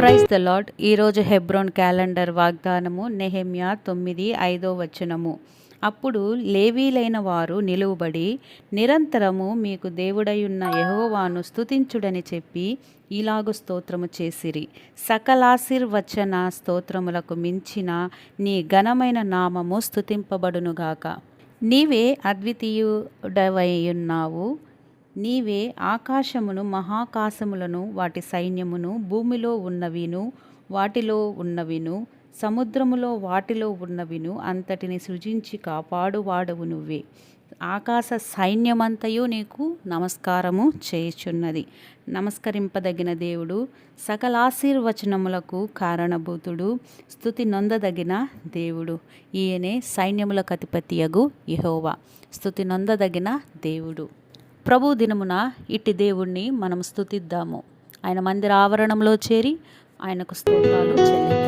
Praise the lord. ఈరోజు Hebron calendar వాగ్దానము నెహెమ్యా 9:5. అప్పుడు లేవీలైన వారు నిలువబడి నిరంతరము మీకు దేవుడయున్న యెహోవాను స్తుతించుడని చెప్పి ఇలాగు స్తోత్రము చేసిరి. సకలాశీర్వచన స్తోత్రములకు మించిన నీ ఘనమైన నామము స్తుతింపబడునుగాక. నీవే అద్వితీయుడవైయున్నావు. నీవే ఆకాశమును మహాకాశములను వాటి సైన్యమును భూమిలో ఉన్నవిను వాటిలో ఉన్నవిను సముద్రములో వాటిలో ఉన్నవిను అంతటిని సృజించి కాపాడువాడవు నువ్వే. ఆకాశ సైన్యమంతయు నీకు నమస్కారము చేయుచున్నది. నమస్కరింపదగిన దేవుడు, సకలాశీర్వచనములకు కారణభూతుడు, స్తుతి నొందదగిన దేవుడు. ఈయనే సైన్యములకు అధిపతియగు యెహోవా, స్తుతి నొందదగిన దేవుడు. ప్రభు దినమున ఇట్టి దేవుణ్ణి మనం స్తుతిద్దాము. ఆయన మందిర ఆవరణంలో చేరి ఆయనకు స్తోత్రాలు చెల్లిద్దాము.